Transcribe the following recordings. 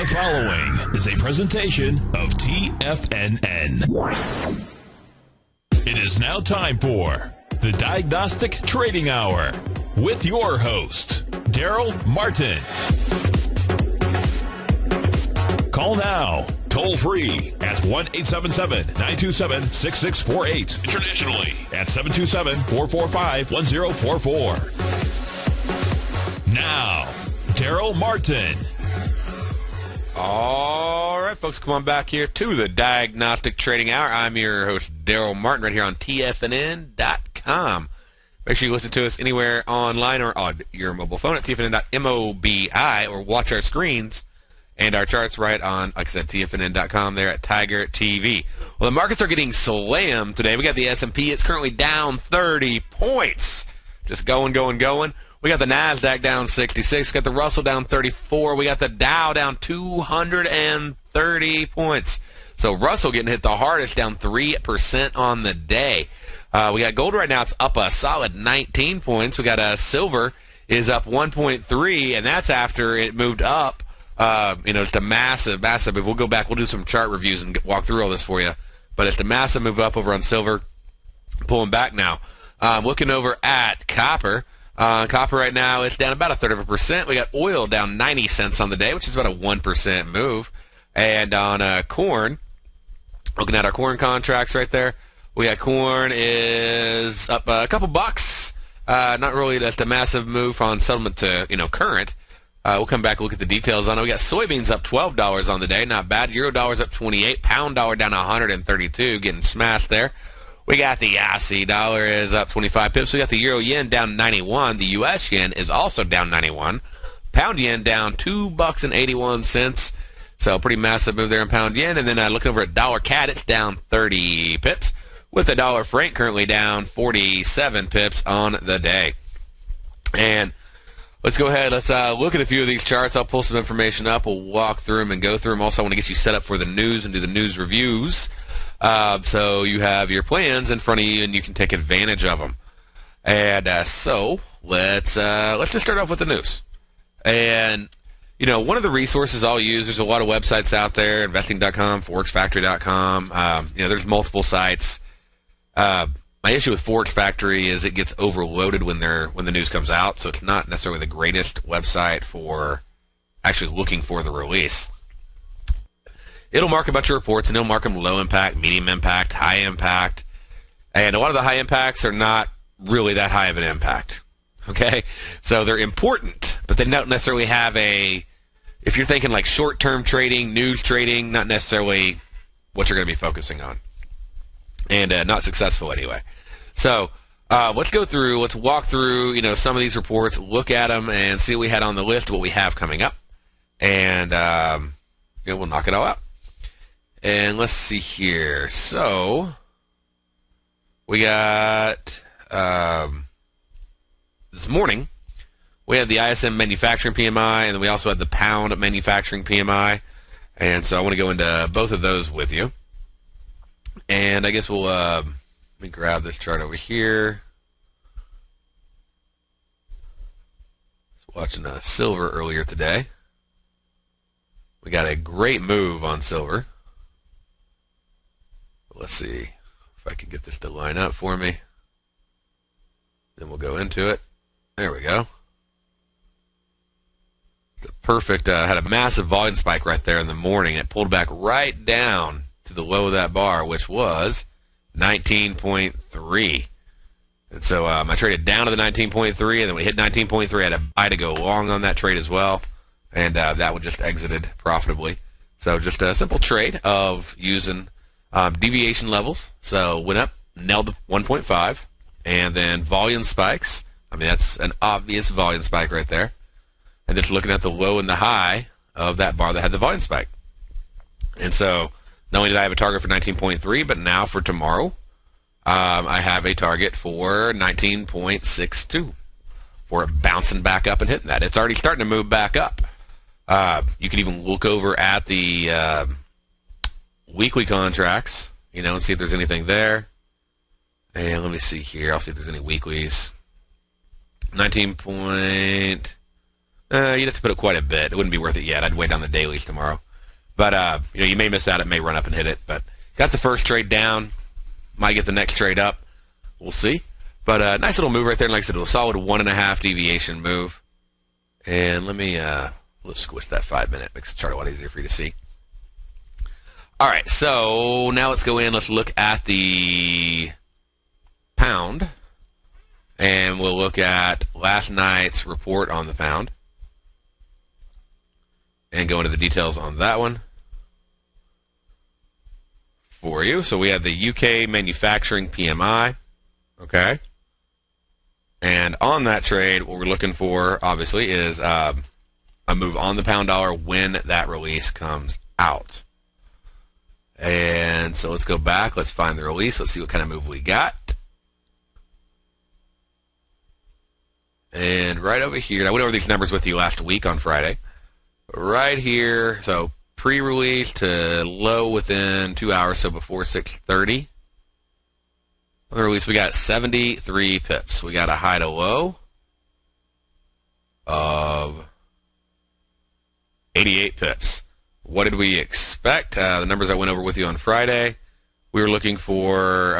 The following is a presentation of TFNN. It is now time for the Diagnostic Trading Hour with your host, Darrell Martin. Call now, toll free at 1-877-927-6648. Internationally at 727-445-1044. Now, Darrell Martin. All right, folks, come on back here to the Diagnostic Trading Hour. I'm your host, Darrell Martin, right here on TFNN.com. Make sure you listen to us anywhere online or on your mobile phone at TFNN.mobi or watch our screens and our charts right on, like I said, TFNN.com there at Tiger TV. Well, the markets are getting slammed today. We got the S&P. It's currently down 30 points. Just going. We got the Nasdaq down 66. We got the Russell down 34. We got the Dow down 230 points. So Russell getting hit the hardest, down 3% on the day. We got gold right now. It's up a solid 19 points. We got silver is up 1.3, and that's after it moved up. It's a massive. If we'll go back, we'll do some chart reviews and walk through all this for you. But it's a massive move up over on silver, pulling back now. Looking over at copper. Copper right now, it's down about 1/3%. We got oil down 90 cents on the day, which is about a 1% move. And on corn, looking at our corn contracts right there, we got corn is up a couple bucks. Not really just a massive move on settlement to current. We'll come back and look at the details on it. We got soybeans up $12 on the day, not bad. Euro dollar's up 28, pound dollar down 132, getting smashed there. We got the Aussie dollar is up 25 pips. We got the euro yen down 91. The U.S. yen is also down 91. Pound yen down $2.81. So pretty massive move there in pound yen. And then looking over at dollar CAD, it's down 30 pips. With the dollar franc currently down 47 pips on the day. And let's go ahead. Let's look at a few of these charts. I'll pull some information up. We'll walk through them and go through them. Also, I want to get you set up for the news and do the news reviews. So you have your plans in front of you, and you can take advantage of them. And so let's just start off with the news. And one of the resources I'll use. There's a lot of websites out there: investing.com, forexfactory.com. There's multiple sites. My issue with Forex Factory is it gets overloaded when the news comes out, so it's not necessarily the greatest website for actually looking for the release. It'll mark a bunch of reports, and it'll mark them low impact, medium impact, high impact. And a lot of the high impacts are not really that high of an impact. Okay? So they're important, but they don't necessarily have if you're thinking like short-term trading, news trading, not necessarily what you're going to be focusing on. And not successful anyway. So let's walk through, some of these reports, look at them, and see what we had on the list, what we have coming up. And, we'll knock it all out. And let's see here. So we got this morning, we had the ISM manufacturing PMI, and then we also had the pound manufacturing PMI. And so I want to go into both of those with you. And I guess we'll let me grab this chart over here. I was watching silver earlier today. We got a great move on silver. Let's see if I can get this to line up for me. Then we'll go into it. There we go. The perfect, had a massive volume spike right there in the morning. It pulled back right down to the low of that bar, which was 19.3. And so I traded down to the 19.3, and then when it hit 19.3, I had a buy to go long on that trade as well. And that one just exited profitably. So just a simple trade of using deviation levels. So went up, nailed the 1.5, and then volume spikes. I mean, that's an obvious volume spike right there. And just looking at the low and the high of that bar that had the volume spike. And so not only did I have a target for 19.3, but now for tomorrow, I have a target for 19.62 for it bouncing back up and hitting that. It's already starting to move back up. You can even look over at the weekly contracts, and see if there's anything there. And let me see here. I'll see if there's any weeklies. You'd have to put up quite a bit. It wouldn't be worth it yet. I'd wait on the dailies tomorrow. But, you may miss out. It may run up and hit it. But got the first trade down. Might get the next trade up. We'll see. But nice little move right there. And like I said, a solid 1.5 deviation move. And let's squish that 5-minute. Makes the chart a lot easier for you to see. All right, so now let's go in. Let's look at the pound. And we'll look at last night's report on the pound. And go into the details on that one for you. So we have the UK manufacturing PMI. Okay. And on that trade, what we're looking for, obviously, is a move on the pound dollar when that release comes out. And so let's go back. Let's find the release. Let's see what kind of move we got. And right over here, I went over these numbers with you last week on Friday. Right here, so pre-release to low within 2 hours, so before 6:30. On the release, we got 73 pips. We got a high to low of 88 pips. What did we expect? The numbers I went over with you on Friday, we were looking for,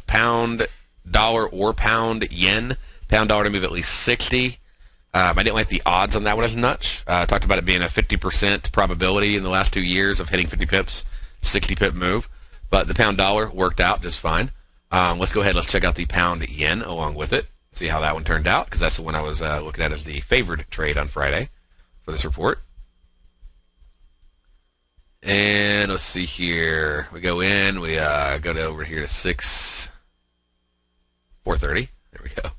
pound dollar or pound yen. Pound dollar to move at least 60. I didn't like the odds on that one as much. I talked about it being a 50% probability in the last 2 years of hitting 50 pips, 60 pip move. But the pound dollar worked out just fine. Let's go ahead. Let's check out the pound yen along with it. See how that one turned out, because that's the one I was looking at as the favored trade on Friday for this report. And let's see here. We go in. We go over here to 4:30. There we go.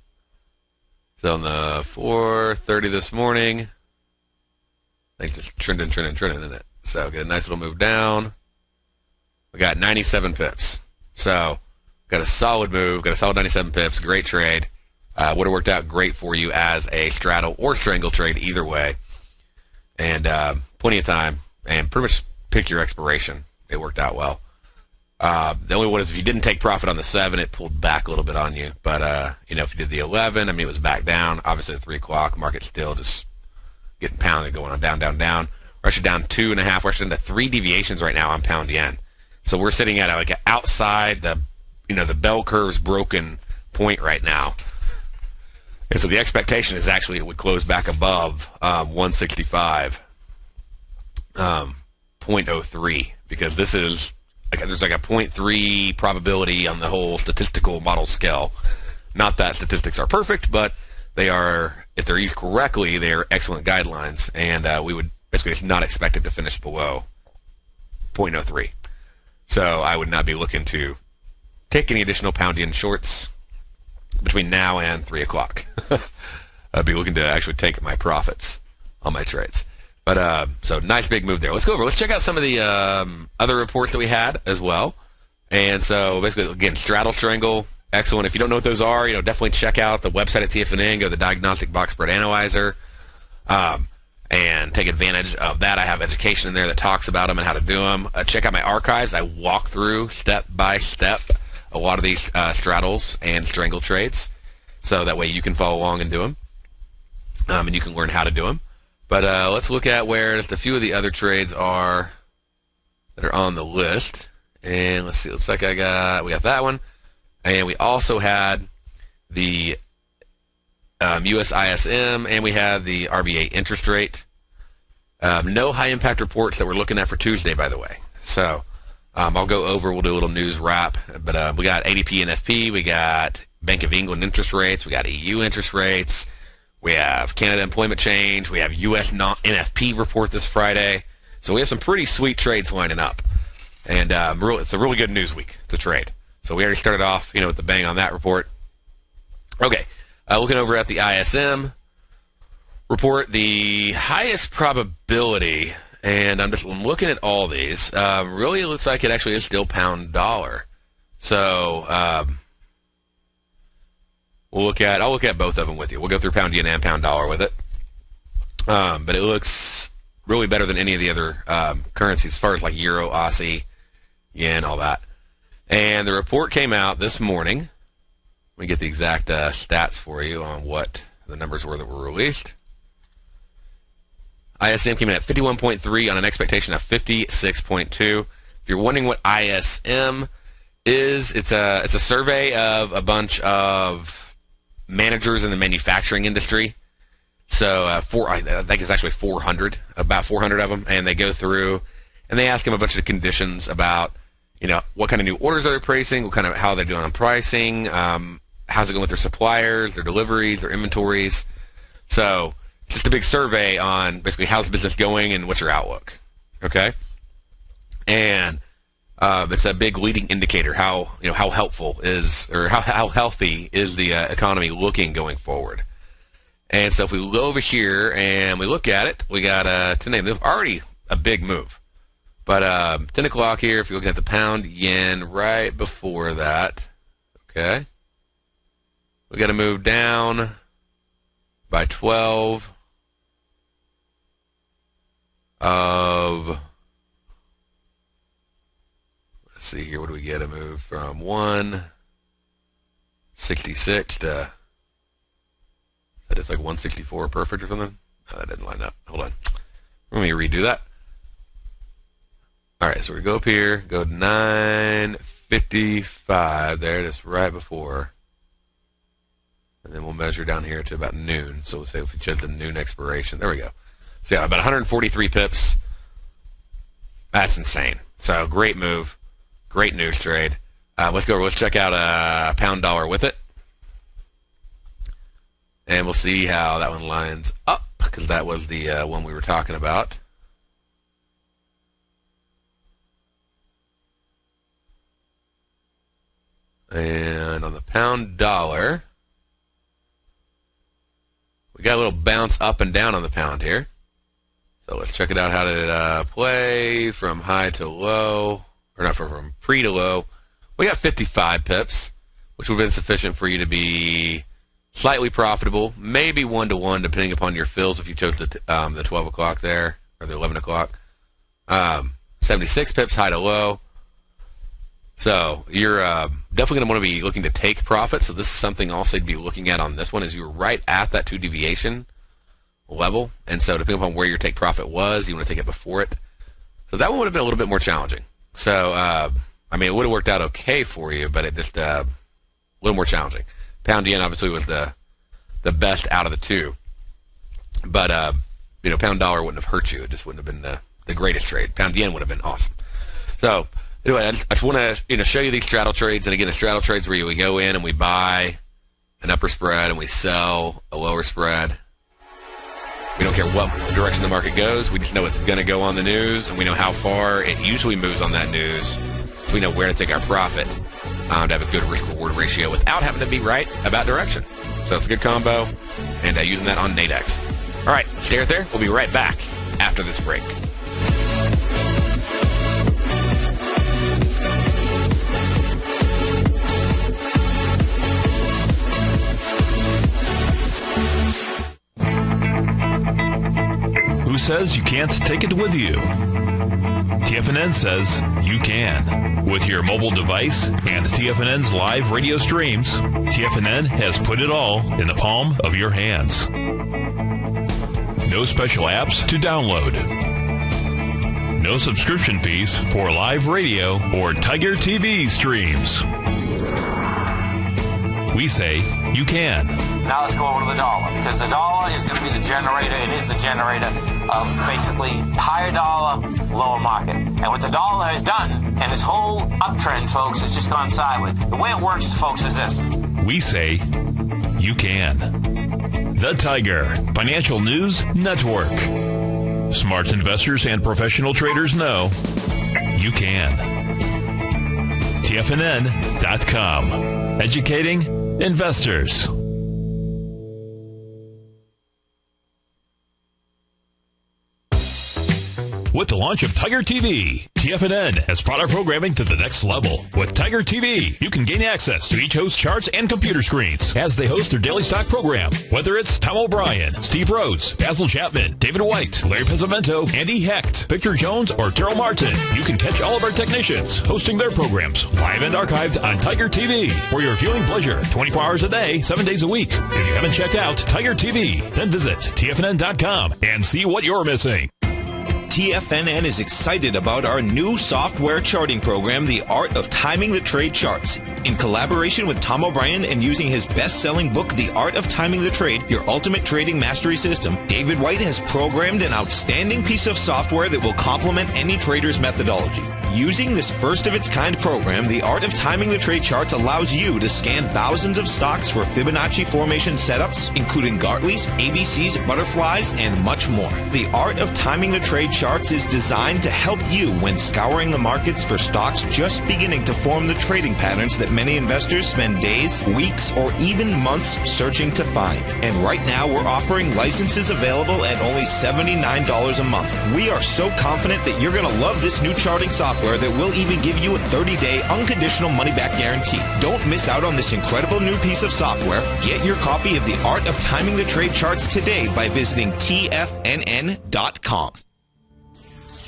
So on the 4:30 this morning, I think just trending, isn't it? So get a nice little move down. We got 97 pips. So got a solid move, got a solid 97 pips, great trade. Would have worked out great for you as a straddle or strangle trade either way. And plenty of time, and pretty much pick your expiration. It worked out well. The only one is if you didn't take profit on the 7, it pulled back a little bit on you. But, if you did the 11, it was back down. Obviously, at 3 o'clock, market still just getting pounded, going on down. We're actually down 2.5. We're actually into 3 deviations right now on pound yen. So we're sitting at like outside the bell curve's broken point right now. And so the expectation is actually it would close back above 165.03 because this is there's like a 0.3 probability on the whole statistical model scale. Not that statistics are perfect, but they are, if they're used correctly, they are excellent guidelines, and we would basically not expect it to finish below 0.03. So I would not be looking to take any additional pound yen shorts between now and 3 o'clock. I'd be looking to actually take my profits on my trades. But so nice big move there. Let's go over. Let's check out some of the other reports that we had as well. And so basically, again, straddle, strangle, excellent. If you don't know what those are, definitely check out the website at TFNN. Go to the Diagnostic Box Spread Analyzer and take advantage of that. I have education in there that talks about them and how to do them. Check out my archives. I walk through step by step a lot of these straddles and strangle trades, so that way you can follow along and do them, and you can learn how to do them. But let's look at where just a few of the other trades are that are on the list. And let's see. Looks like we got that one, and we also had the US ISM, and we had the RBA interest rate. No high impact reports that we're looking at for Tuesday, by the way. So I'll go over. We'll do a little news wrap. But we got ADP and FP. We got Bank of England interest rates. We got EU interest rates. We have Canada employment change. We have U.S. NFP report this Friday. So we have some pretty sweet trades lining up. And it's a really good news week to trade. So we already started off, with the bang on that report. Okay, looking over at the ISM report, the highest probability, and I'm looking at all these, really looks like it actually is still pound dollar. So I'll look at both of them with you. We'll go through pound yen and pound dollar with it. But it looks really better than any of the other currencies as far as like euro, Aussie, yen, all that. And the report came out this morning. Let me get the exact stats for you on what the numbers were that were released. ISM came in at 51.3 on an expectation of 56.2. If you're wondering what ISM is, it's a survey of a bunch of managers in the manufacturing industry. So I think it's actually 400, about 400 of them, and they go through and they ask them a bunch of conditions about, what kind of new orders are they placing, how they're doing on pricing, how's it going with their suppliers, their deliveries, their inventories. So just a big survey on basically how's the business going and what's your outlook. Okay, and it's a big leading indicator how helpful is, or how healthy is the economy looking going forward. And so if we go over here and we look at it, we got 10 days. Already a big move. But 10 o'clock here, if you're looking at the pound yen right before that, okay, we got to move down by 12 of, let's see here, what do we get? A move from 166 to, that is like 164 perfect or something? Oh, that didn't line up. Hold on. Let me redo that. All right, so we go up here, go to 9:55. There it is, right before. And then we'll measure down here to about noon. So we'll say if we check the noon expiration. There we go. So yeah, about 143 pips. That's insane. So great move. Great news trade. Let's go. Let's check out pound dollar with it. And we'll see how that one lines up, because that was the one we were talking about. And on the pound dollar, we got a little bounce up and down on the pound here. So let's check it out. How did it play from high to low, or not, from pre to low? We got 55 pips, which would have been sufficient for you to be slightly profitable, maybe 1-to-1, depending upon your fills if you chose the 12 o'clock there, or the 11 o'clock. 76 pips high to low. So you're definitely going to want to be looking to take profit. So this is something also to be looking at on this one, is you were right at that 2 deviation level. And so depending upon where your take profit was, you want to take it before it. So that one would have been a little bit more challenging. So, it would have worked out okay for you, but it just a little more challenging. Pound yen obviously was the best out of the two. But, pound dollar wouldn't have hurt you. It just wouldn't have been the greatest trade. Pound yen would have been awesome. So, anyway, I just want to show you these straddle trades. And again, a straddle trades where we go in and we buy an upper spread and we sell a lower spread. We don't care what direction the market goes. We just know it's going to go on the news, and we know how far it usually moves on that news, so we know where to take our profit to have a good risk-reward ratio without having to be right about direction. So it's a good combo, and using that on Nadex. All right, stay right there. We'll be right back after this break. Who says you can't take it with you? TFNN says you can. With your mobile device and TFNN's live radio streams, TFNN has put it all in the palm of your hands. No special apps to download. No subscription fees for live radio or Tiger TV streams. We say you can. Now let's go over to the dollar, because the dollar is going to be the generator. It is the generator of basically higher dollar, lower market. And what the dollar has done, and this whole uptrend, folks, has just gone sideways. The way it works, folks, is this. We say you can. The Tiger Financial News Network. Smart investors and professional traders know you can. TFNN.com. Educating investors. with the launch of Tiger TV. TFNN has brought our programming to the next level. With Tiger TV, you can gain access to each host's charts and computer screens as they host their daily stock program. Whether it's Tom O'Brien, Steve Rhodes, Basil Chapman, David White, Larry Pesavento, Andy Hecht, Victor Jones, or Darrell Martin, you can catch all of our technicians hosting their programs live and archived on Tiger TV for your viewing pleasure 24 hours a day, 7 days a week. If you haven't checked out Tiger TV, then visit TFNN.com and see what you're missing. TFNN is excited about our new software charting program, The Art of Timing the Trade Charts. In collaboration with Tom O'Brien and using his best-selling book, The Art of Timing the Trade, Your Ultimate Trading Mastery System, David White has programmed an outstanding piece of software that will complement any trader's methodology. Using this first-of-its-kind program, The Art of Timing the Trade Charts allows you to scan thousands of stocks for Fibonacci formation setups, including Gartley's, ABC's, butterflies, and much more. The Art of Timing the Trade Charts is designed to help you when scouring the markets for stocks just beginning to form the trading patterns that many investors spend days, weeks, or even months searching to find. And right now, we're offering licenses available at only $79 a month. We are so confident that you're going to love this new charting software that will even give you a 30-day unconditional money-back guarantee. Don't miss out on this incredible new piece of software. Get your copy of The Art of Timing the Trade Charts today by visiting TFNN.com.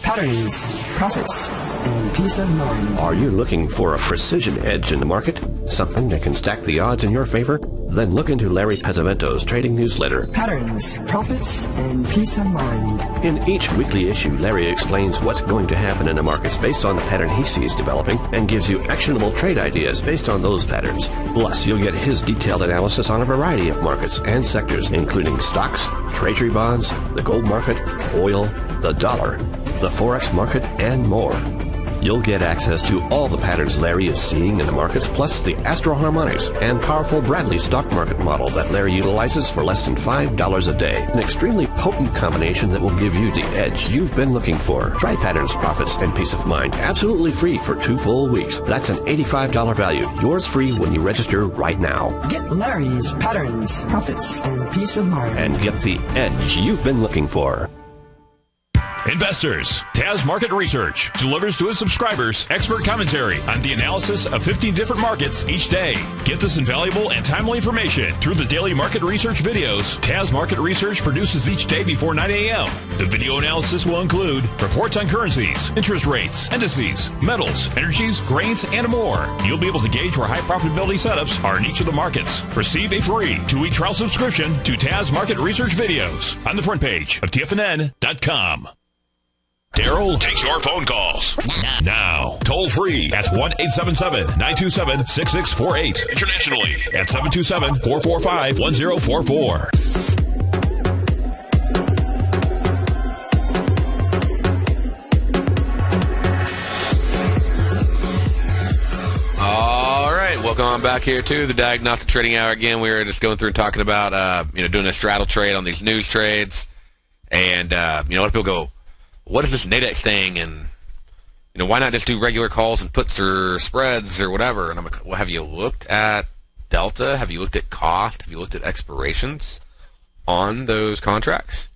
Patterns, profits, and peace of mind. Are you looking for a precision edge in the market? Something that can stack the odds in your favor? Then look into Larry Pesavento's trading newsletter. Patterns, profits, and peace of mind. In each weekly issue, Larry explains what's going to happen in the markets based on the pattern he sees developing and gives you actionable trade ideas based on those patterns. Plus, you'll get his detailed analysis on a variety of markets and sectors, including stocks, treasury bonds, the gold market, oil, the dollar, the Forex market, and more. You'll get access to all the patterns Larry is seeing in the markets, plus the Astro Harmonics and powerful Bradley stock market model that Larry utilizes for less than $5 a day. An extremely potent combination that will give you the edge you've been looking for. Try Patterns, Profits, and Peace of Mind absolutely free for 2 full weeks. That's an $85 value. Yours free when you register right now. Get Larry's Patterns, Profits, and Peace of Mind. And get the edge you've been looking for. Investors, Taz Market Research delivers to its subscribers expert commentary on the analysis of 15 different markets each day. Get this invaluable and timely information through the daily market research videos Taz Market Research produces each day before 9 a.m. The video analysis will include reports on currencies, interest rates, indices, metals, energies, grains, and more. You'll be able to gauge where high profitability setups are in each of the markets. Receive a free 2-week trial subscription to Taz Market Research videos on the front page of TFNN.com. Darrell takes your phone calls now. Toll free at 1-877-927-6648. Internationally at 727-445-1044. All right, welcome on back here to the Diagnostic Trading Hour. Again, we were just going through and talking about doing a straddle trade on these news trades, and a lot of people go, what is this Nadex thing, and why not just do regular calls and puts or spreads or whatever? And I'm like, well, have you looked at delta? Have you looked at cost? Have you looked at expirations on those contracts?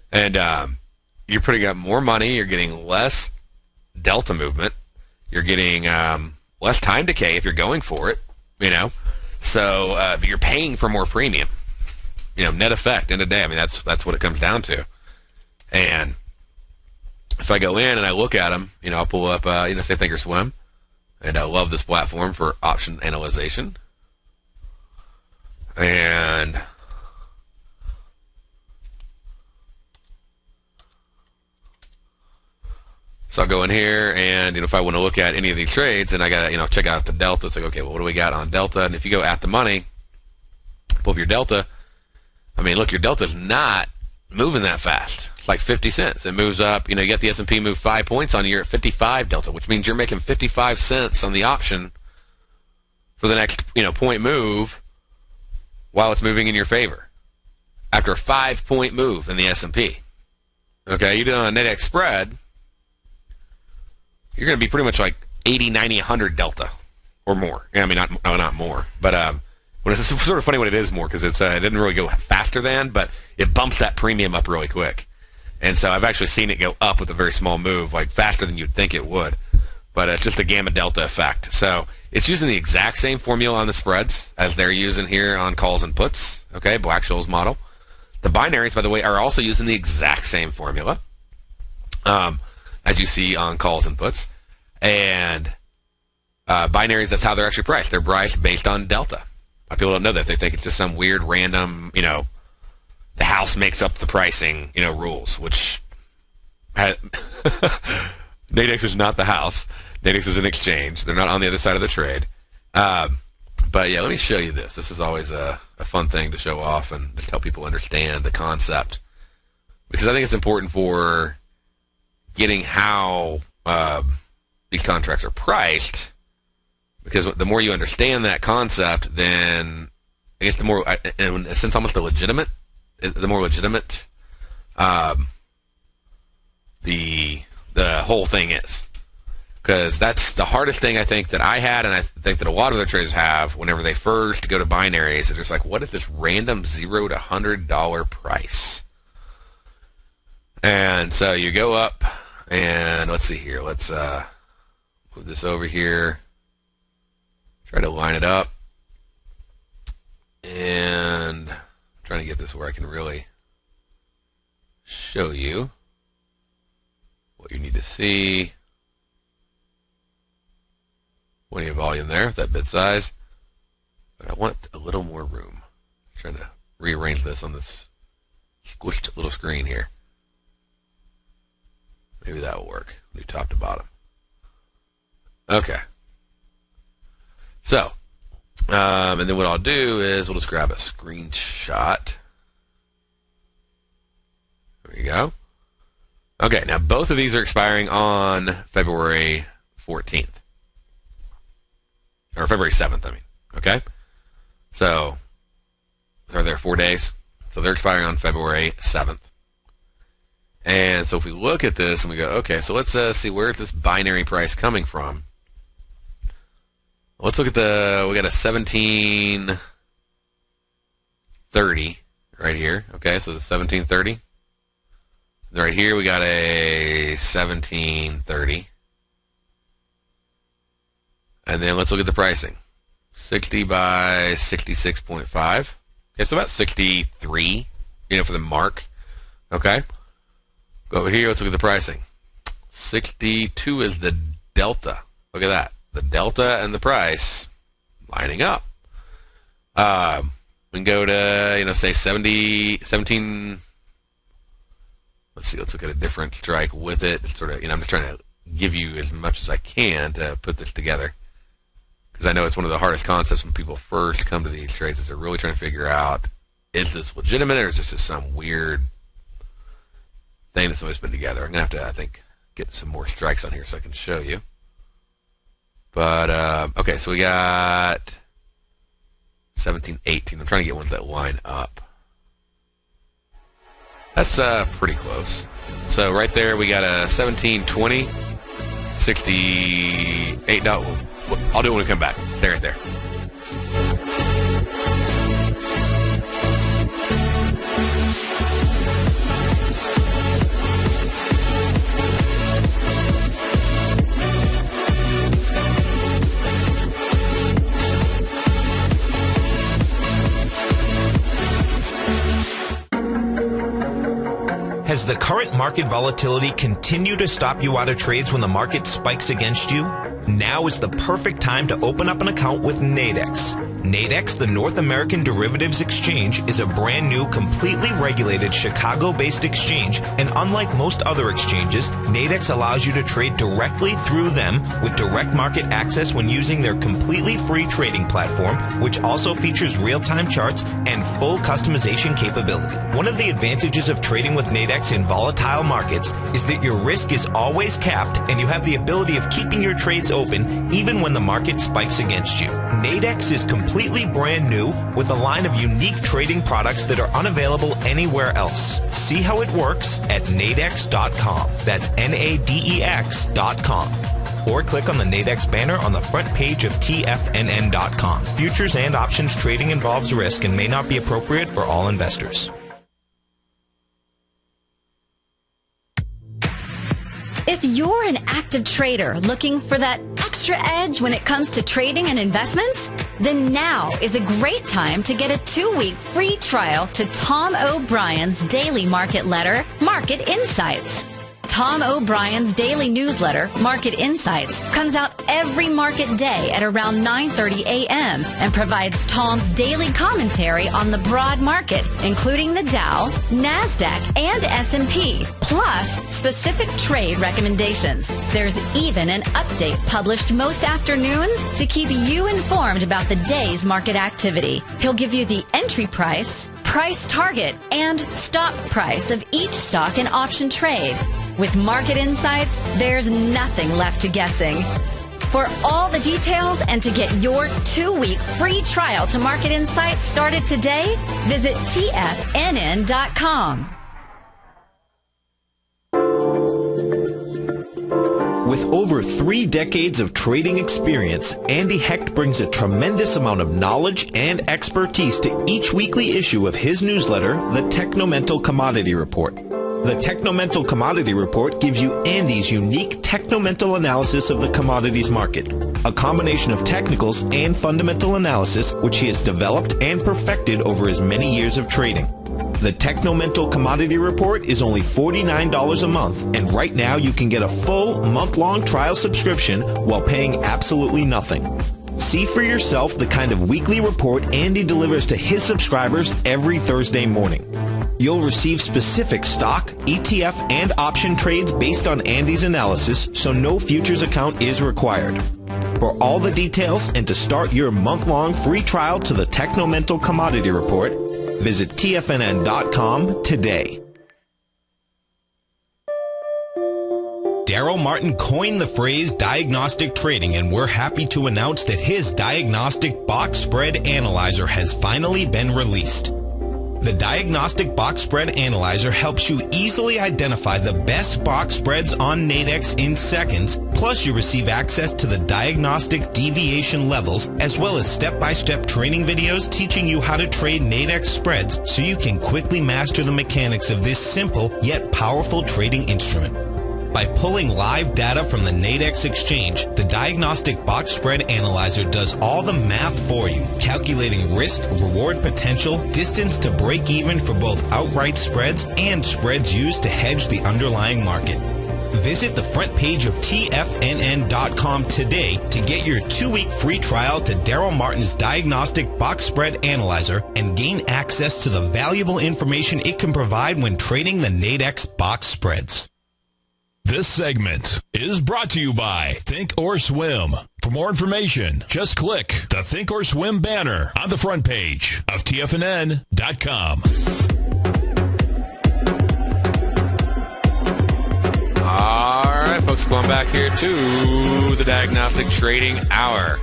And you're putting up more money. You're getting less delta movement. You're getting less time decay if you're going for it. So you're paying for more premium. Net effect end of the day. I mean, that's what it comes down to. And if I go in and I look at them, I'll pull up, say Thinkorswim, and I love this platform for option analyzation. And so I'll go in here, and if I want to look at any of these trades, and I got to check out the delta. It's like, okay, well, what do we got on delta? And if you go at the money, pull up your delta. I mean, look, your delta's not moving that fast. Like 50 cents. It moves up. You get the S&P move 5 points on you. You're at 55 delta, which means you're making 55 cents on the option for the next, point move while it's moving in your favor after a 5-point move in the S&P. Okay, you do a Nadex spread, you're going to be pretty much like 80, 90, 100 delta or more. I mean, not more, but it's sort of funny when it is more because it didn't really go faster than, but it bumps that premium up really quick. And so I've actually seen it go up with a very small move, like faster than you'd think it would. But it's just a gamma delta effect. So it's using the exact same formula on the spreads as they're using here on calls and puts. Okay, Black-Scholes model. The binaries, by the way, are also using the exact same formula as you see on calls and puts. And binaries, that's how they're actually priced. They're priced based on delta. People don't know that. They think it's just some weird random, the house makes up the pricing, rules, which Nadex is not the house. Nadex is an exchange. They're not on the other side of the trade. But yeah, let me show you this. This is always a fun thing to show off and just help people understand the concept. Because I think it's important for getting how these contracts are priced. Because the more you understand that concept, then I guess the more, in a sense, almost the more legitimate the whole thing is. Because that's the hardest thing I think that I had, and I think that a lot of other traders have whenever they first go to binaries. They're just like, what is this random $0 to $100 price? And so you go up, and let's see here. Let's move this over here. Try to line it up. And I'm trying to get this where I can really show you what you need to see. Plenty of volume there, that bid size. But I want a little more room. I'm trying to rearrange this on this squished little screen here. Maybe that will work. Do top to bottom. Okay. So, and then what I'll do is we'll just grab a screenshot. There you go. Okay, now both of these are expiring on February 14th. Or February 7th, I mean. Okay? So, are there 4 days? So they're expiring on February 7th. And so if we look at this and we go, okay, so let's see where's this binary price coming from. Let's look at we got a 1730 right here. Okay, so the 1730. Right here we got a 1730. And then let's look at the pricing. 60 by 66.5. Okay, so about 63, for the mark. Okay. Go over here, let's look at the pricing. 62 is the delta. Look at that. The delta and the price lining up. We can go to, say 17. Let's see, let's look at a different strike with it. It's sort of, I'm just trying to give you as much as I can to put this together. Because I know it's one of the hardest concepts when people first come to these trades is they're really trying to figure out, is this legitimate or is this just some weird thing that's always been together? I'm going to have to, I think, get some more strikes on here so I can show you. But, okay, so we got 17, 18. I'm trying to get ones that line up. That's pretty close. So right there we got a 1720, 68. I'll do it when we come back. There, right there. Has the current market volatility continued to stop you out of trades when the market spikes against you? Now is the perfect time to open up an account with Nadex. Nadex, the North American Derivatives Exchange, is a brand new, completely regulated Chicago-based exchange, and unlike most other exchanges, Nadex allows you to trade directly through them with direct market access when using their completely free trading platform, which also features real-time charts and full customization capability. One of the advantages of trading with Nadex in volatile markets is that your risk is always capped and you have the ability of keeping your trades open even when the market spikes against you. Nadex is completely brand new with a line of unique trading products that are unavailable anywhere else. See how it works at nadex.com. That's Nadex.com. Or click on the Nadex banner on the front page of TFNN.com. Futures and options trading involves risk and may not be appropriate for all investors. If you're an active trader looking for that extra edge when it comes to trading and investments, then now is a great time to get a 2-week free trial to Tom O'Brien's daily market letter, Market Insights. Tom O'Brien's daily newsletter, Market Insights, comes out every market day at around 9:30 a.m. and provides Tom's daily commentary on the broad market, including the Dow, NASDAQ, and S&P, plus specific trade recommendations. There's even an update published most afternoons to keep you informed about the day's market activity. He'll give you the entry price, price target, and stop price of each stock and option trade. With Market Insights, there's nothing left to guessing. For all the details and to get your 2-week free trial to Market Insights started today, visit TFNN.com. With over 3 decades of trading experience, Andy Hecht brings a tremendous amount of knowledge and expertise to each weekly issue of his newsletter, the Technomental Commodity Report. The Technomental Commodity Report gives you Andy's unique technomental analysis of the commodities market, a combination of technicals and fundamental analysis which he has developed and perfected over his many years of trading. The Technomental Commodity Report is only $49 a month, and right now you can get a full month-long trial subscription while paying absolutely nothing. See for yourself the kind of weekly report Andy delivers to his subscribers every Thursday morning. You'll receive specific stock, ETF, and option trades based on Andy's analysis, so no futures account is required. For all the details and to start your month-long free trial to the Technomental Commodity Report, visit TFNN.com today. Darrell Martin coined the phrase diagnostic trading, and we're happy to announce that his Diagnostic Box Spread Analyzer has finally been released. The Diagnostic Box Spread Analyzer helps you easily identify the best box spreads on Nadex in seconds, plus you receive access to the diagnostic deviation levels, as well as step-by-step training videos teaching you how to trade Nadex spreads so you can quickly master the mechanics of this simple yet powerful trading instrument. By pulling live data from the Nadex exchange, the Diagnostic Box Spread Analyzer does all the math for you, calculating risk, reward potential, distance to break even for both outright spreads and spreads used to hedge the underlying market. Visit the front page of TFNN.com today to get your 2-week free trial to Darrell Martin's Diagnostic Box Spread Analyzer and gain access to the valuable information it can provide when trading the Nadex box spreads. This segment is brought to you by Think or Swim. For more information, just click the Think or Swim banner on the front page of TFNN.com. All right, folks, going back here to the Diagnostic Trading Hour.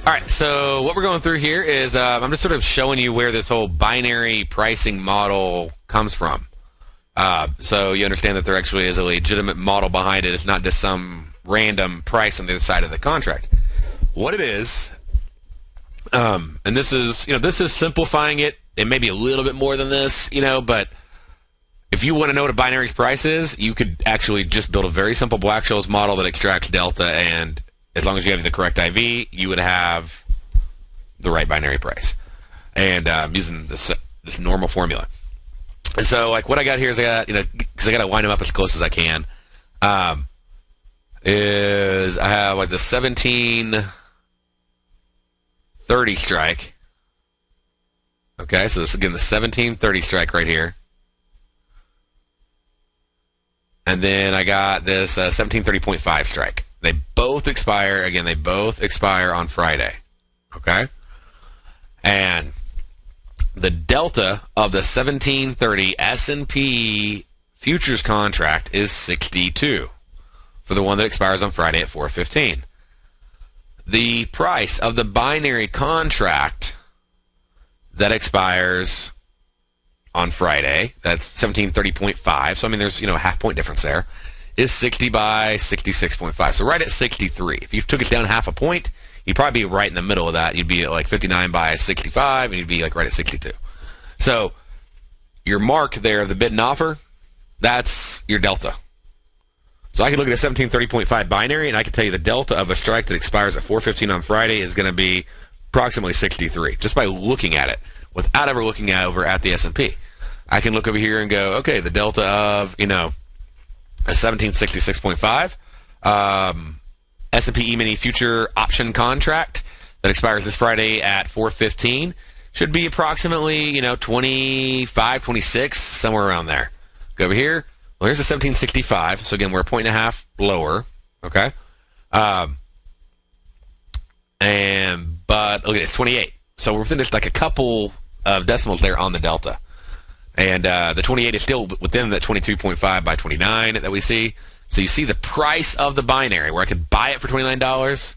All right, so what we're going through here is I'm just sort of showing you where this whole binary pricing model comes from. So you understand that there actually is a legitimate model behind it. It's not just some random price on the other side of the contract. What it is, and this is, this is simplifying it. It may be a little bit more than this, but if you want to know what a binary's price is, you could actually just build a very simple Black-Scholes model that extracts delta, and as long as you have the correct IV, you would have the right binary price. And using this normal formula. And so, what I got here is because I got to line them up as close as I can, is I have the 1730 strike. Okay, so this is, again, the 1730 strike right here. And then I got this 1730.5 strike. They both expire, on Friday. Okay? And the delta of the 1730 S&P futures contract is 62 for the one that expires on Friday at 4:15. The price of the binary contract that expires on Friday, that's 1730.5, so there's a half point difference there, is 60 by 66.5, so right at 63. If you took it down half a point, you'd probably be right in the middle of that. You'd be at 59 by 65, and you'd be right at 62. So your mark there, the bid and offer, that's your delta. So I can look at a 1730.5 binary, and I can tell you the delta of a strike that expires at 4:15 on Friday is going to be approximately 63, just by looking at it, without ever looking over at the S&P. I can look over here and go, okay, the delta of, a 1766.5 S&P E-mini future option contract that expires this Friday at 4:15 should be approximately, 25, 26, somewhere around there. Go over here. Well, here's the 1765. So, again, we're a 1.5 lower. Okay? But, look at this, 28. So, we're within just like a couple of decimals there on the delta. And the 28 is still within the 22.5 by 29 that we see. So, you see the price of the binary where I could buy it for $29,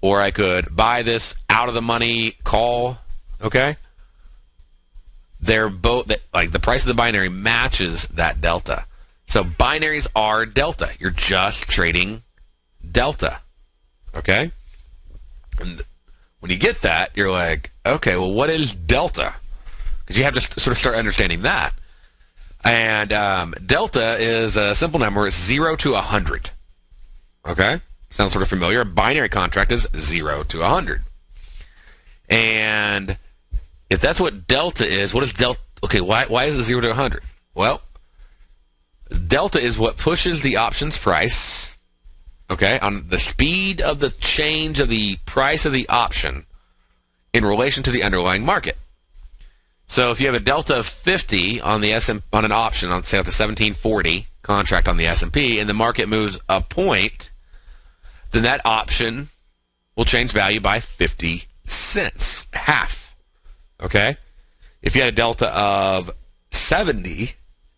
or I could buy this out of the money call. Okay? They're both, like, the price of the binary matches that delta. So binaries are delta. You're just trading delta. Okay? And when you get that, you're like, okay, well, what is delta? Because you have to sort of start understanding that. And delta is a simple number. It's 0 to 100. Okay? Sounds sort of familiar. A binary contract is 0 to 100. And if that's what delta is, what is delta? Okay, why is it 0 to 100? Well, delta is what pushes the option's price, okay, on the speed of the change of the price of the option in relation to the underlying market. So if you have a delta of 50 on the on an option, on say the 1740 contract on the S&P, and the market moves a point, then that option will change value by 50 cents, half. Okay? If you had a delta of 70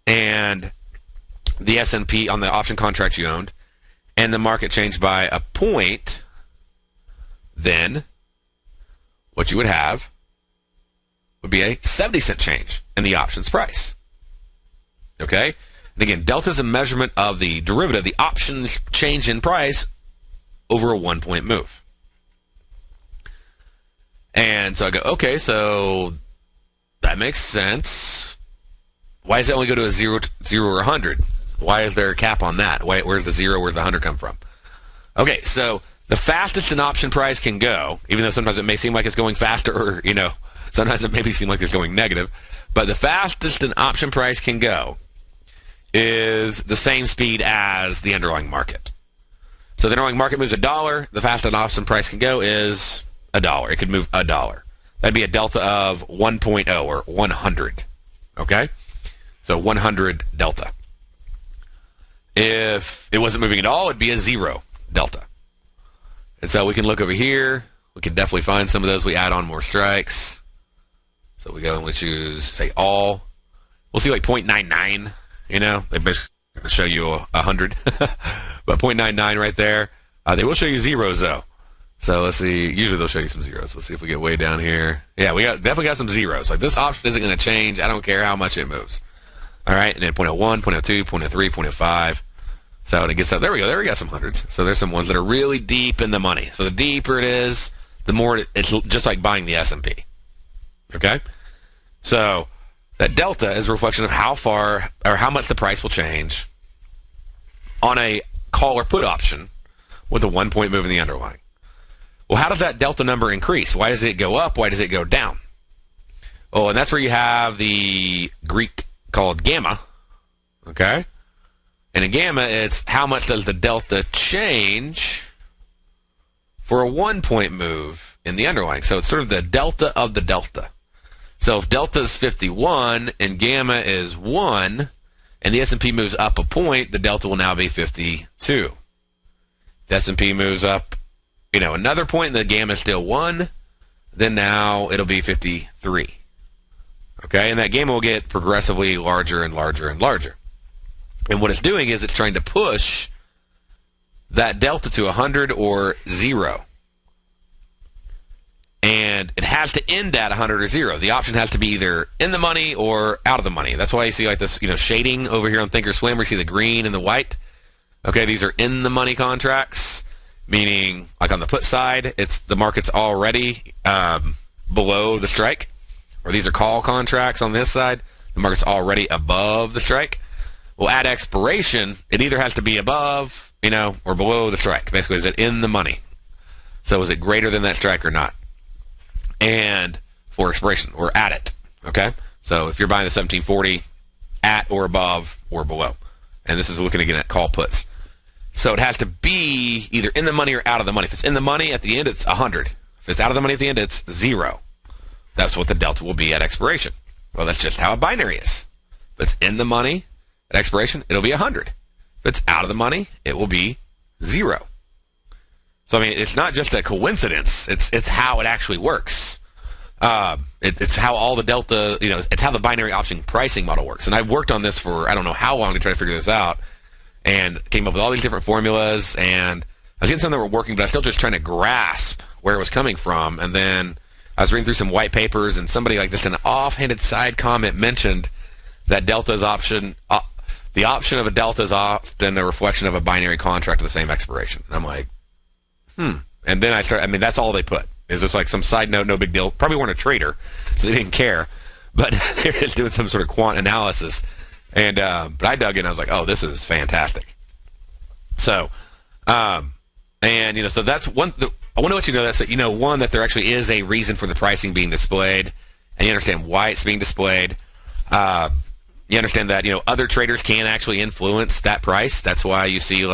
and the S&P on the option contract you owned, and the market changed by a point, then what you would have would be a 70-cent change in the option's price. Okay? And again, delta is a measurement of the derivative, the option's change in price over a 1-point move. And so I go, okay, so that makes sense. Why does it only go to a 0 or 100? Why is there a cap on that? Where's the 0, where's the 100 come from? Okay, so the fastest an option price can go, even though sometimes it may seem like it's going faster, or, sometimes it maybe seem like it's going negative, but the fastest an option price can go is the same speed as the underlying market. So the underlying market moves $1, the fastest an option price can go is $1. It could move $1. That'd be a delta of 1.0 or 100. Okay? So 100 delta. If it wasn't moving at all, it'd be a 0 delta. And so we can look over here. We can definitely find some of those. We add on more strikes. So we go and we choose, say, all. We'll see like 0.99. They basically show you 100. But 0.99 right there. They will show you zeros, though. So let's see. Usually they'll show you some zeros. Let's see if we get way down here. Yeah, we definitely got some zeros. Like, this option isn't going to change. I don't care how much it moves. All right, and then 0.01, 0.02, 0.03, 0.05. So when it gets up, there we go. There we got some hundreds. So there's some ones that are really deep in the money. So the deeper it is, the more it's just like buying the S&P. Okay? So that delta is a reflection of how far or how much the price will change on a call or put option with a 1-point move in the underlying. Well, how does that delta number increase? Why does it go up? Why does it go down? Oh, and that's where you have the Greek called gamma. Okay? And in gamma, it's how much does the delta change for a 1-point move in the underlying. So it's sort of the delta of the delta. So if delta is 51 and gamma is 1, and the S&P moves up a point, the delta will now be 52. If the S&P moves up another point, and the gamma is still 1, then now it'll be 53. Okay, and that gamma will get progressively larger and larger and larger. And what it's doing is it's trying to push that delta to 100 or 0. And it has to end at 100 or 0. The option has to be either in the money or out of the money. That's why you see like this, shading over here on Thinkorswim, where you see the green and the white. Okay, these are in the money contracts, meaning like on the put side, it's the market's already below the strike. Or these are call contracts on this side, the market's already above the strike. Well, at expiration, it either has to be above, or below the strike. Basically, is it in the money? So is it greater than that strike or not? And for expiration, or at it, okay? So if you're buying the 1740, at or above or below. And this is looking again at call puts. So it has to be either in the money or out of the money. If it's in the money at the end, it's 100. If it's out of the money at the end, it's 0. That's what the delta will be at expiration. Well, that's just how a binary is. If it's in the money at expiration, it'll be 100. If it's out of the money, it will be 0. So, it's not just a coincidence. It's how it actually works. It's how all the delta, it's how the binary option pricing model works. And I've worked on this for I don't know how long to try to figure this out, and came up with all these different formulas, and I was getting some that were working, but I was still just trying to grasp where it was coming from. And then I was reading through some white papers, and somebody just an offhanded side comment mentioned that delta's option, the option of a delta is often a reflection of a binary contract of the same expiration. And I'm like, And then I started, that's all they put. Is just like some side note, no big deal. Probably weren't a trader, so they didn't care. But they're just doing some sort of quant analysis. And but I dug in. I was like, oh, this is fantastic. So, so that's one. I want to let you know that one, that there actually is a reason for the pricing being displayed, and you understand why it's being displayed. You understand that other traders can actually influence that price. That's why you see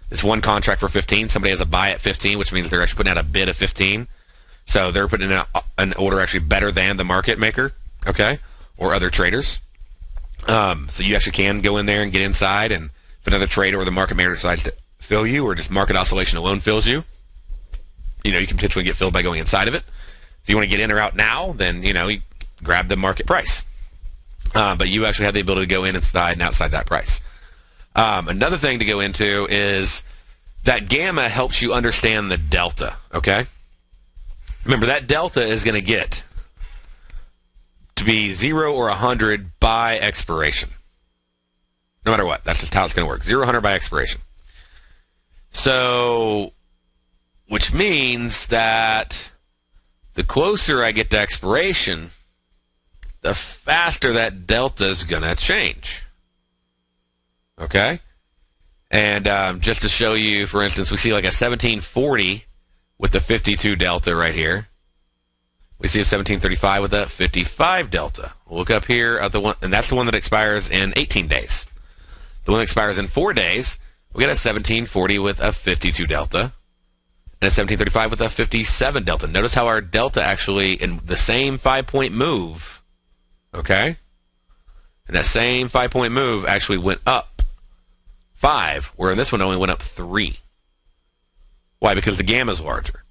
this one contract for 15. Somebody has a buy at 15, which means they're actually putting out a bid of 15. So they're putting in an order actually better than the market maker, okay, or other traders. So you actually can go in there and get inside, and if another trader or the market maker decides to fill you, or just market oscillation alone fills you, you can potentially get filled by going inside of it. If you want to get in or out now, then you grab the market price. But you actually have the ability to go inside and outside that price. Another thing to go into is that gamma helps you understand the delta, okay? Remember, that delta is going to get to be 0 or 100 by expiration. No matter what. That's just how it's going to work. 0, 100 by expiration. So, which means that the closer I get to expiration, the faster that delta is going to change. Okay? And just to show you, for instance, we see like a 1740 with the 52 delta right here. We see a 1735 with a 55 delta. We'll look up here at the one, and that's the one that expires in 18 days. The one that expires in 4 days, we got a 1740 with a 52 delta, and a 1735 with a 57 delta. Notice how our delta actually, in the same 5-point move, okay? And that same 5-point move actually went up 5, where in this one only went up 3. Why? Because the gamma is larger.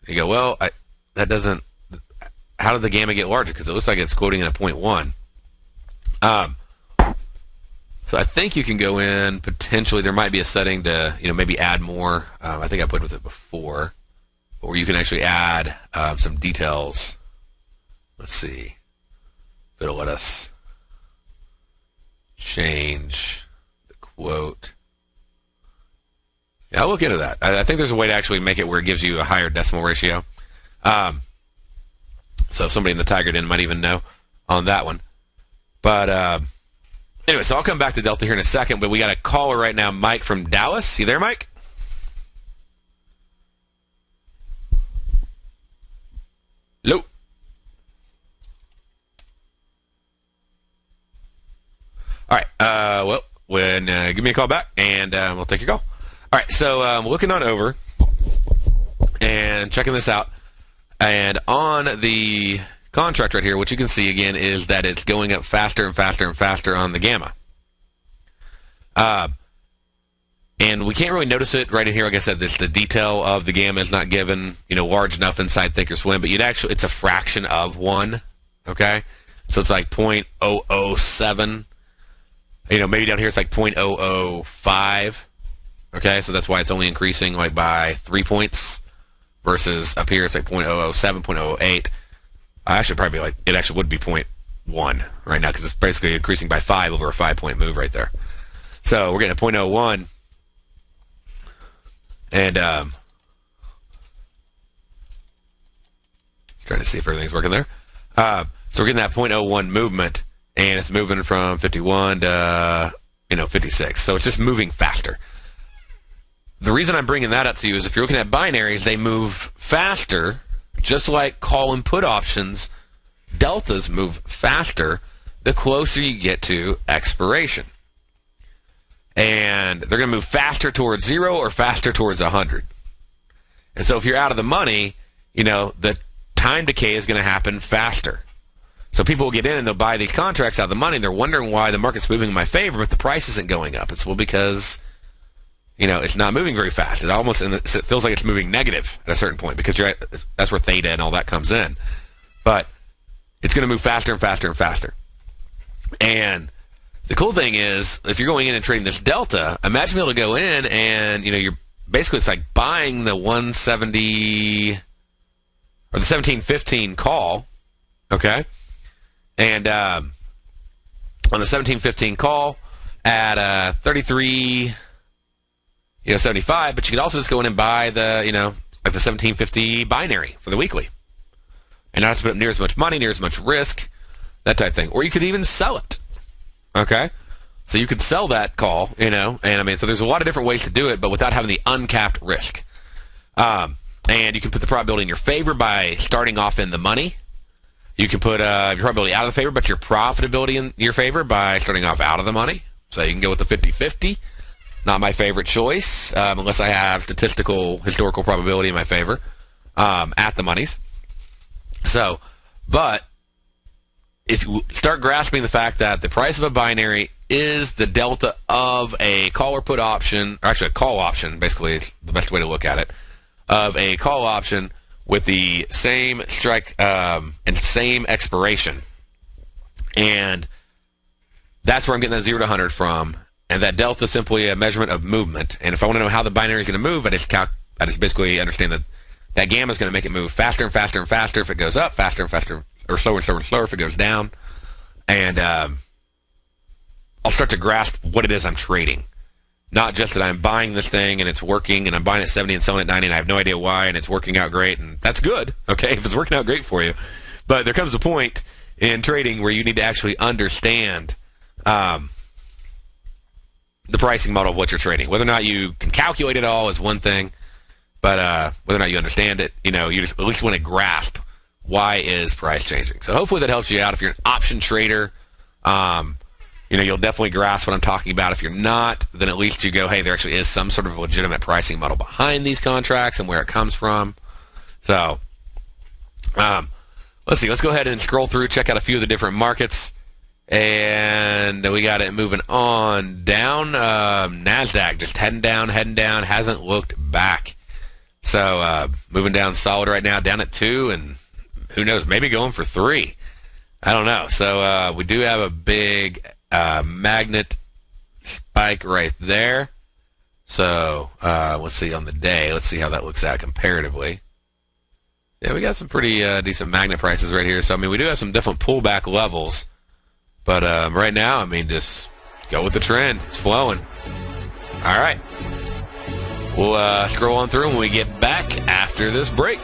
You go, well, that doesn't. How did the gamma get larger? Because it looks like it's quoting in a 0.1. So I think you can go in potentially. There might be a setting to maybe add more. I think I played with it before, where you can actually add some details. Let's see if it'll let us change the quote. Yeah, I'll look into that. I think there's a way to actually make it where it gives you a higher decimal ratio. So somebody in the Tiger Den might even know on that one. But anyway, so I'll come back to Delta here in a second, but we got a caller right now, Mike from Dallas. You there, Mike? Hello? All right. Give me a call back, and we'll take your call. All right, so looking on over and checking this out, and on the contract right here, what you can see again is that it's going up faster and faster and faster on the gamma. And we can't really notice it right in here. Like I said, the detail of the gamma is not given, large enough inside Thinkorswim, but it's a fraction of 1, okay? So it's like 0.007. Maybe down here it's like 0.005. Okay, so that's why it's only increasing by 3 points versus up here it's like 0.007, 0.008. It actually would be 0.1 right now because it's basically increasing by 5 over a 5-point move right there. So we're getting a 0.01, and trying to see if everything's working there. So we're getting that 0.01 movement, and it's moving from 51 to 56. So it's just moving faster. The reason I'm bringing that up to you is if you're looking at binaries, they move faster, just like call and put options. Deltas move faster the closer you get to expiration. And they're going to move faster towards 0 or faster towards 100. And so if you're out of the money, the time decay is going to happen faster. So people will get in and they'll buy these contracts out of the money, and they're wondering why the market's moving in my favor, but the price isn't going up. It's because it's not moving very fast. It feels like it's moving negative at a certain point because that's where theta and all that comes in. But it's going to move faster and faster and faster. And the cool thing is, if you're going in and trading this delta, imagine being able to go in and, you're basically, it's like buying the 170 or the 1715 call, okay? And on the 1715 call at 33, 75, but you could also just go in and buy the, like the 1750 binary for the weekly. And not have to put up near as much money, near as much risk, that type of thing. Or you could even sell it, okay? So you could sell that call, and so there's a lot of different ways to do it, but without having the uncapped risk. And you can put the probability in your favor by starting off in the money. You can put your probability out of the favor, but your profitability in your favor by starting off out of the money. So you can go with the 50-50. Not my favorite choice, unless I have historical probability in my favor at the monies. So, but if you start grasping the fact that the price of a binary is the delta of a call or put option, or actually a call option, basically is the best way to look at it, of a call option with the same strike and same expiration. And that's where I'm getting that 0 to 100 from. And that delta is simply a measurement of movement. And if I want to know how the binary is going to move, I just basically understand that gamma is going to make it move faster and faster and faster if it goes up, faster and faster, or slower and slower and slower if it goes down. And I'll start to grasp what it is I'm trading. Not just that I'm buying this thing and it's working and I'm buying it at 70 and selling it at 90 and I have no idea why and it's working out great, and that's good, okay, if it's working out great for you. But there comes a point in trading where you need to actually understand the pricing model of what you're trading. Whether or not you can calculate it all is one thing, but whether or not you understand it, you just at least want to grasp why is price changing. So hopefully that helps you out. If you're an option trader, you'll definitely grasp what I'm talking about. If you're not, then at least you go, hey, there actually is some sort of legitimate pricing model behind these contracts and where it comes from. So let's see. Let's go ahead and scroll through, check out a few of the different markets. And we got it moving on down. NASDAQ just heading down, hasn't looked back. So moving down solid right now, down at 2, and who knows, maybe going for 3. I don't know. So we do have a big magnet spike right there. So let's see on the day. Let's see how that looks out comparatively. Yeah, we got some pretty decent magnet prices right here. So, we do have some different pullback levels. But right now, just go with the trend. It's flowing. All right. We'll scroll on through when we get back after this break.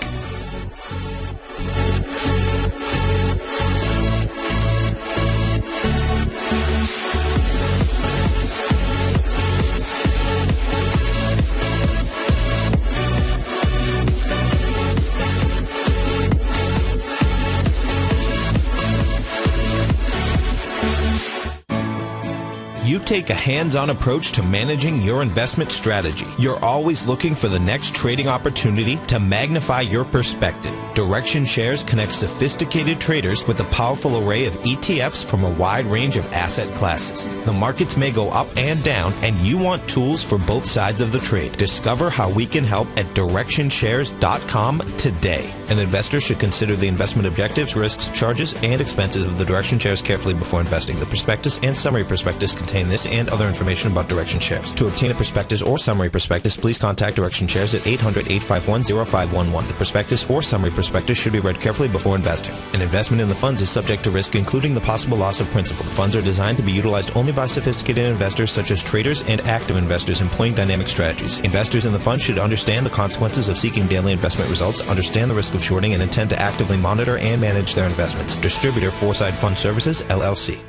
You take a hands-on approach to managing your investment strategy. You're always looking for the next trading opportunity to magnify your perspective. Direction Shares connects sophisticated traders with a powerful array of ETFs from a wide range of asset classes. The markets may go up and down, and you want tools for both sides of the trade. Discover how we can help at DirectionShares.com today. An investor should consider the investment objectives, risks, charges, and expenses of the Direction Shares carefully before investing. The prospectus and summary prospectus contain this and other information about Direction Shares. To obtain a prospectus or summary prospectus, please contact Direction Shares at 800-851-0511. The prospectus or summary prospectus should be read carefully before investing. An investment in the funds is subject to risk, including the possible loss of principal. The funds are designed to be utilized only by sophisticated investors such as traders and active investors employing dynamic strategies. Investors in the fund should understand the consequences of seeking daily investment results, understand the risk of shorting, and intend to actively monitor and manage their investments. Distributor, Foreside Fund Services, LLC.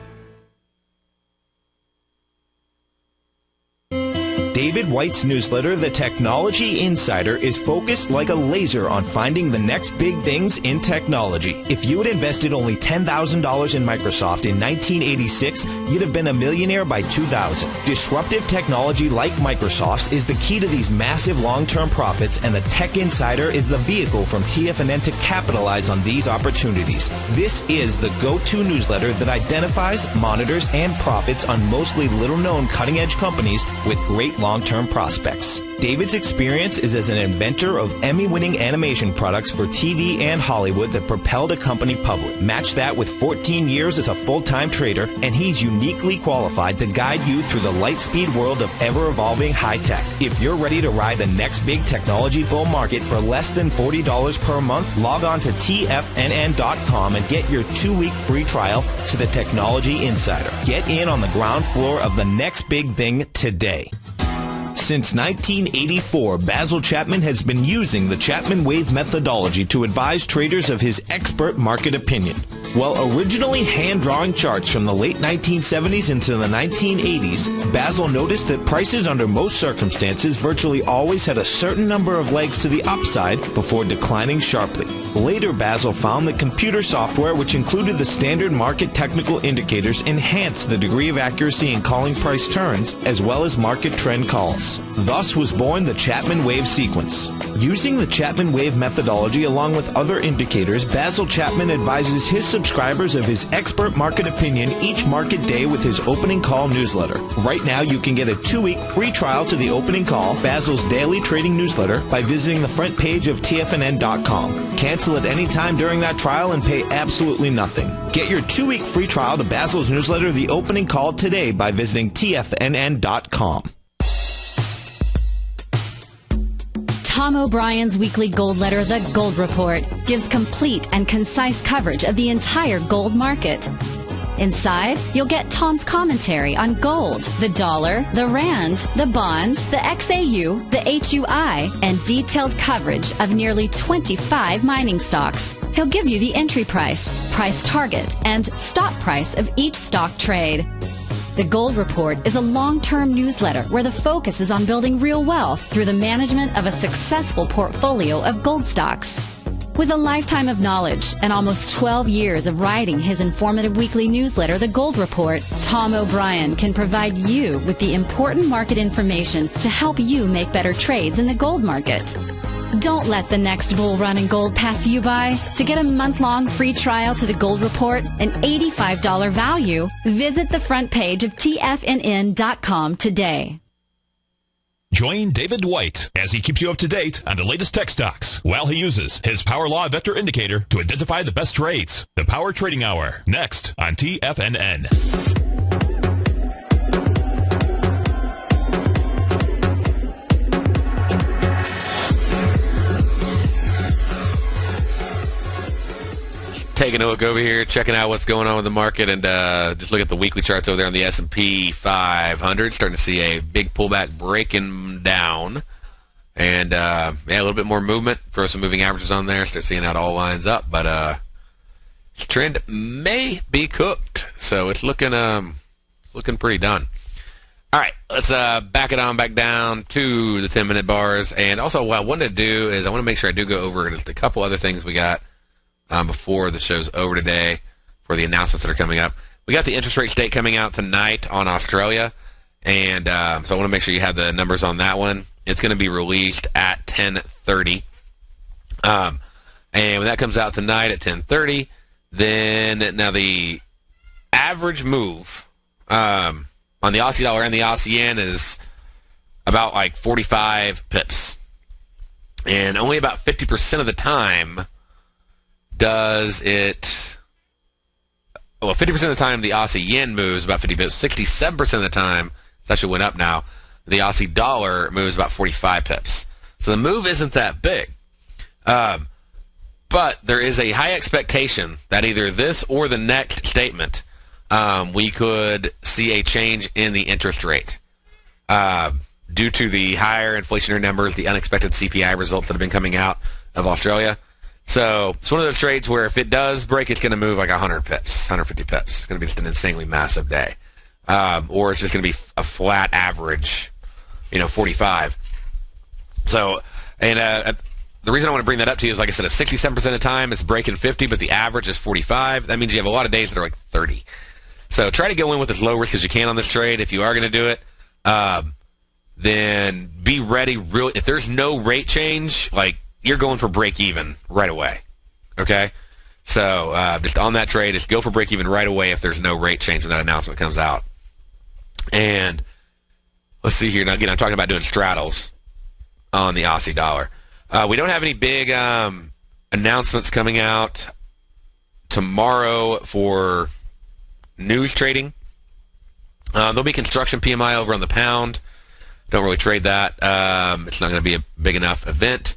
David White's newsletter, The Technology Insider, is focused like a laser on finding the next big things in technology. If you had invested only $10,000 in Microsoft in 1986, you'd have been a millionaire by 2000. Disruptive technology like Microsoft's is the key to these massive long-term profits, and the Tech Insider is the vehicle from TFNN to capitalize on these opportunities. This is the go-to newsletter that identifies, monitors, and profits on mostly little-known cutting-edge companies with great long-term prospects. David's experience is as an inventor of Emmy-winning animation products for TV and Hollywood that propelled a company public. Match that with 14 years as a full-time trader, and he's uniquely qualified to guide you through the light-speed world of ever-evolving high-tech. If you're ready to ride the next big technology bull market for less than $40 per month, log on to TFNN.com and get your 2-week free trial to the Technology Insider. Get in on the ground floor of the next big thing today. Since 1984, Basil Chapman has been using the Chapman Wave methodology to advise traders of his expert market opinion. While originally hand-drawing charts from the late 1970s into the 1980s, Basil noticed that prices under most circumstances virtually always had a certain number of legs to the upside before declining sharply. Later, Basil found that computer software, which included the standard market technical indicators, enhanced the degree of accuracy in calling price turns, as well as market trend calls. Thus was born the Chapman Wave sequence. Using the Chapman Wave methodology along with other indicators, Basil Chapman advises his subscribers of his expert market opinion each market day with his opening call newsletter. Right now, you can get a 2-week free trial to the opening call, Basil's daily trading newsletter, by visiting the front page of TFNN.com. Cancel at any time during that trial and pay absolutely nothing. Get your 2-week free trial to Basil's newsletter, The Opening Call, today by visiting TFNN.com. Tom O'Brien's weekly gold letter, The Gold Report, gives complete and concise coverage of the entire gold market. Inside, you'll get Tom's commentary on gold, the dollar, the rand, the bond, the XAU, the HUI, and detailed coverage of nearly 25 mining stocks. He'll give you the entry price, price target, and stop price of each stock trade. The Gold Report is a long-term newsletter where the focus is on building real wealth through the management of a successful portfolio of gold stocks. With a lifetime of knowledge and almost 12 years of writing his informative weekly newsletter, The Gold Report, Tom O'Brien can provide you with the important market information to help you make better trades in the gold market. Don't let the next bull run in gold pass you by. To get a month-long free trial to The Gold Report, an $85 value, visit the front page of TFNN.com today. Join David White as he keeps you up to date on the latest tech stocks while he uses his Power Law Vector Indicator to identify the best trades. The Power Trading Hour, next on TFNN. Taking a look over here, checking out what's going on with the market, and just look at the weekly charts over there on the S&P 500. Starting to see a big pullback breaking down. And, a little bit more movement. Throw some moving averages on there. Start seeing how it all lines up. But this trend may be cooked. So it's looking pretty done. All right, let's back it on back down to the 10-minute bars. And also what I wanted to do is I want to make sure I do go over just a couple other things we got before the show's over today for the announcements that are coming up. We got the interest rate state coming out tonight on Australia, and so I want to make sure you have the numbers on that one. It's going to be released at 10:30, and when that comes out tonight at 10:30, then now the average move on the Aussie dollar and the Aussie yen is about like 45 pips, and only about 50% of the time does it. Well, 50% of the time the Aussie yen moves about 50 pips. 67% of the time, it's actually went up now, the Aussie dollar moves about 45 pips. So the move isn't that big. But there is a high expectation that either this or the next statement, we could see a change in the interest rate due to the higher inflationary numbers, the unexpected CPI results that have been coming out of Australia. So it's one of those trades where if it does break, it's going to move like 100 pips, 150 pips. It's going to be just an insanely massive day. Or it's just going to be a flat average 45. So, and the reason I want to bring that up to you is, like I said, if 67% of the time it's breaking 50, but the average is 45, that means you have a lot of days that are like 30. So try to go in with as low risk as you can on this trade. If you are going to do it, then be ready. If there's no rate change, like, you're going for break even right away. Okay? So just on that trade, just go for break even right away if there's no rate change when that announcement comes out. And let's see here. Now, again, I'm talking about doing straddles on the Aussie dollar. We don't have any big announcements coming out tomorrow for news trading. There'll be construction PMI over on the pound. Don't really trade that. It's not going to be a big enough event,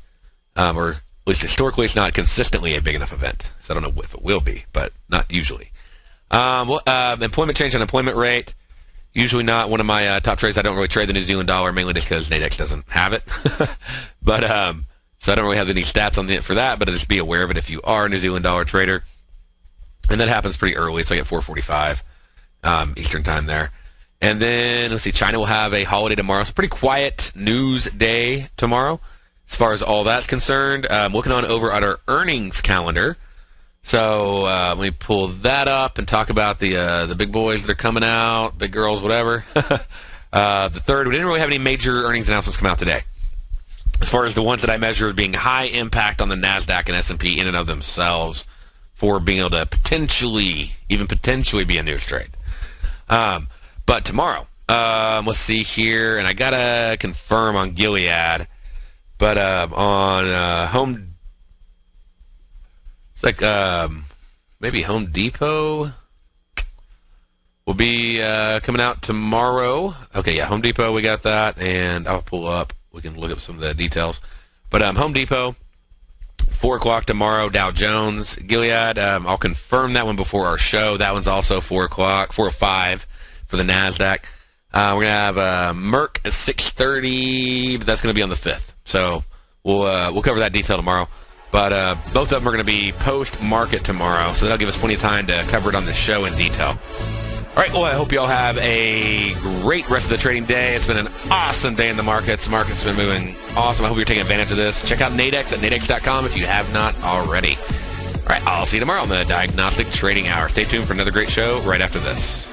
or at least historically it's not consistently a big enough event. So I don't know if it will be, but not usually. Employment change, unemployment rate. Usually not one of my top trades. I don't really trade the New Zealand dollar, mainly just because Nadex doesn't have it. But so I don't really have any stats on for that, but just be aware of it if you are a New Zealand dollar trader. And that happens pretty early. It's like at 4:45 Eastern time there. And then, let's see, China will have a holiday tomorrow. It's a pretty quiet news day tomorrow as far as all that's concerned. Looking on over at our earnings calendar. So let me pull that up and talk about the big boys that are coming out, big girls, whatever. The third, we didn't really have any major earnings announcements come out today. As far as the ones that I measure being high impact on the NASDAQ and S&P in and of themselves for being able to potentially be a news trade. But tomorrow, let's see here, and I got to confirm on Gilead, but on Home, it's like maybe Home Depot will be coming out tomorrow. Okay, yeah, Home Depot, we got that, and I'll pull up. We can look up some of the details. But Home Depot, 4 o'clock tomorrow, Dow Jones. Gilead, I'll confirm that one before our show. That one's also 4 o'clock, 4 or 5 for the NASDAQ. We're going to have Merck at 6:30, but that's going to be on the 5th. So we'll cover that detail tomorrow. But both of them are going to be post-market tomorrow, so that'll give us plenty of time to cover it on the show in detail. All right, well, I hope you all have a great rest of the trading day. It's been an awesome day in the markets. The market's been moving awesome. I hope you're taking advantage of this. Check out Nadex at nadex.com if you have not already. All right, I'll see you tomorrow on the Diagnostic Trading Hour. Stay tuned for another great show right after this.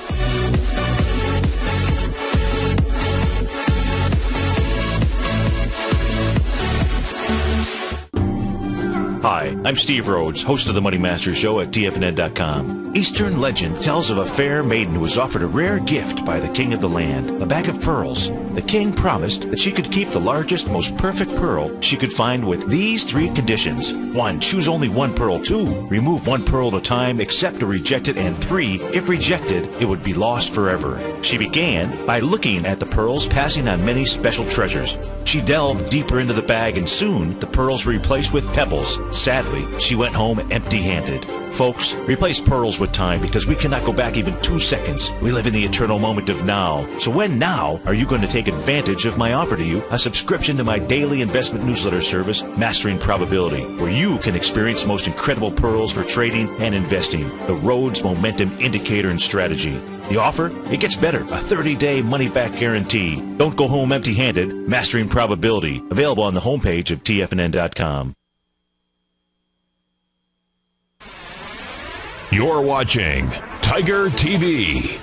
Hi, I'm Steve Rhodes, host of the Money Master Show at TFNN.com. Eastern legend tells of a fair maiden who was offered a rare gift by the king of the land, a bag of pearls. The king promised that she could keep the largest, most perfect pearl she could find with these 3 conditions. 1, choose only 1 pearl. 2, remove 1 pearl at a time, accept or reject it. And 3, if rejected, it would be lost forever. She began by looking at the pearls, passing on many special treasures. She delved deeper into the bag, and soon the pearls were replaced with pebbles. Sadly, she went home empty-handed. Folks, replace pearls with time, because we cannot go back even 2 seconds. We live in the eternal moment of now. So when now are you going to take advantage of my offer to you, a subscription to my daily investment newsletter service, Mastering Probability, where you can experience the most incredible pearls for trading and investing, the Rhodes Momentum Indicator and Strategy. The offer? It gets better. A 30-day money-back guarantee. Don't go home empty-handed. Mastering Probability. Available on the homepage of TFNN.com. You're watching Tiger TV.